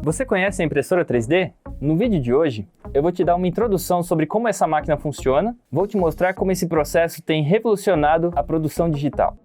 Você conhece a impressora 3D? No vídeo de hoje, eu vou te dar uma introdução sobre como essa máquina funciona, vou te mostrar como esse processo tem revolucionado a produção digital.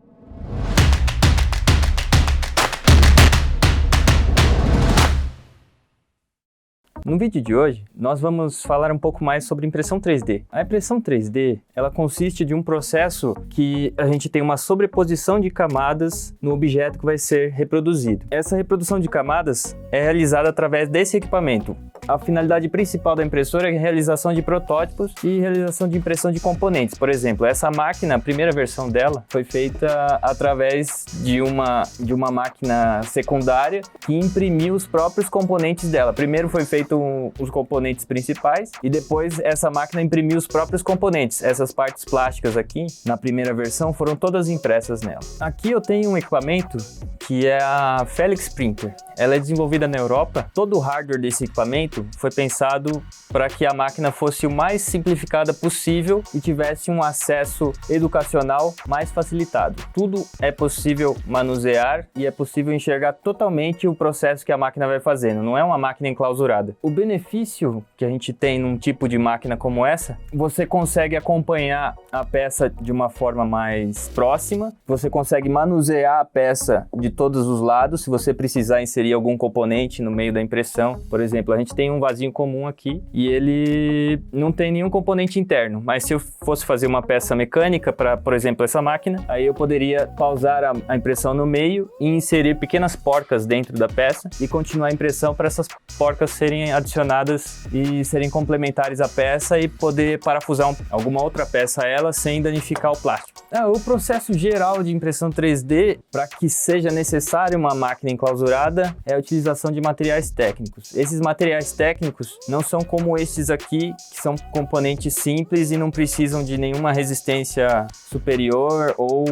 No vídeo de hoje, nós vamos falar um pouco mais sobre impressão 3D. A impressão 3D, ela consiste de um processo que a gente tem uma sobreposição de camadas no objeto que vai ser reproduzido. Essa reprodução de camadas é realizada através desse equipamento. A finalidade principal da impressora é a realização de protótipos e realização de impressão de componentes. Por exemplo, essa máquina, a primeira versão dela, foi feita através de uma máquina secundária que imprimiu os próprios componentes dela. Primeiro foi feito os componentes principais e depois essa máquina imprimiu os próprios componentes. Essas partes plásticas aqui, na primeira versão, foram todas impressas nela. Aqui eu tenho um equipamento que é a Felix Printer. Ela é desenvolvida na Europa. Todo o hardware desse equipamento foi pensado para que a máquina fosse o mais simplificada possível e tivesse um acesso educacional mais facilitado. Tudo é possível manusear e é possível enxergar totalmente o processo que a máquina vai fazendo. Não é uma máquina enclausurada. O benefício que a gente tem num tipo de máquina como essa, você consegue acompanhar a peça de uma forma mais próxima, você consegue manusear a peça de todos os lados, se você precisar inserir algum componente no meio da impressão. Por exemplo, a gente tem um vasinho comum aqui e ele não tem nenhum componente interno, mas se eu fosse fazer uma peça mecânica para, por exemplo, essa máquina, aí eu poderia pausar a impressão no meio e inserir pequenas porcas dentro da peça e continuar a impressão para essas porcas serem adicionadas e serem complementares à peça e poder parafusar alguma outra peça a ela sem danificar o plástico. O processo geral de impressão 3D, para que seja necessário uma máquina enclausurada, é a utilização de materiais técnicos. Esses materiais técnicos não são como estes aqui, que são componentes simples e não precisam de nenhuma resistência superior ou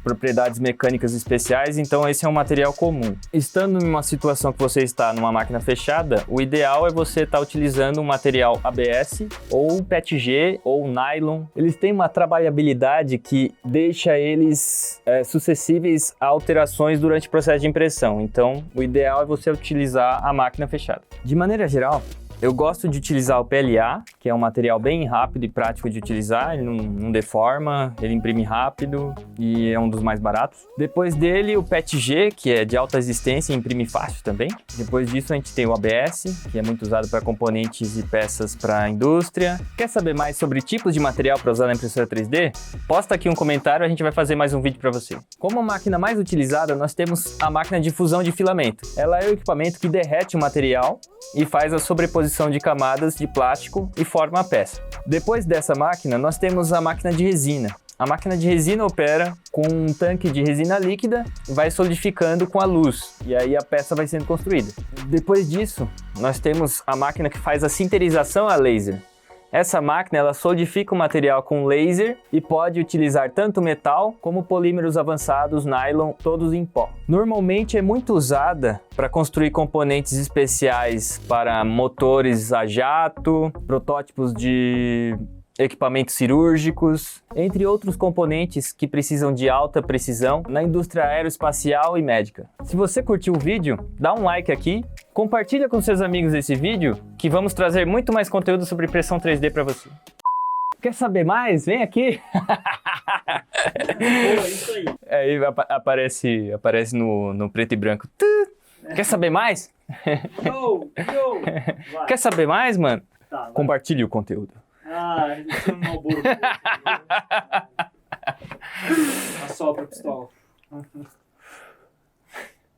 propriedades mecânicas especiais, então esse é um material comum. Estando em uma situação que você está numa máquina fechada, o ideal é você estar utilizando um material ABS ou PETG ou nylon. Eles têm uma trabalhabilidade que deixa eles suscetíveis a alterações durante o processo de impressão. Então, o ideal é você utilizar a máquina fechada. De maneira geral, eu gosto de utilizar o PLA, que é um material bem rápido e prático de utilizar, ele não deforma, ele imprime rápido e é um dos mais baratos. Depois dele, o PETG, que é de alta resistência e imprime fácil também. Depois disso, a gente tem o ABS, que é muito usado para componentes e peças para a indústria. Quer saber mais sobre tipos de material para usar na impressora 3D? Posta aqui um comentário, a gente vai fazer mais um vídeo para você. Como a máquina mais utilizada, nós temos a máquina de fusão de filamento. Ela é o equipamento que derrete o material e faz a sobreposição de camadas de plástico e forma a peça. Depois dessa máquina, nós temos a máquina de resina. A máquina de resina opera com um tanque de resina líquida e vai solidificando com a luz, e aí a peça vai sendo construída. Depois disso, nós temos a máquina que faz a sinterização a laser. Essa máquina ela solidifica o material com laser e pode utilizar tanto metal como polímeros avançados, nylon, todos em pó. Normalmente é muito usada para construir componentes especiais para motores a jato, protótipos de equipamentos cirúrgicos, entre outros componentes que precisam de alta precisão na indústria aeroespacial e médica. Se você curtiu o vídeo, dá um like aqui, compartilha com seus amigos esse vídeo, que vamos trazer muito mais conteúdo sobre impressão 3D para você. Quer saber mais? Vem aqui! Boa, isso aí. Aí aparece no preto e branco. Quer saber mais? Vai. Quer saber mais, mano? Tá, vai. Compartilhe o conteúdo. Isso é um Marlboro. Assopra a pistola.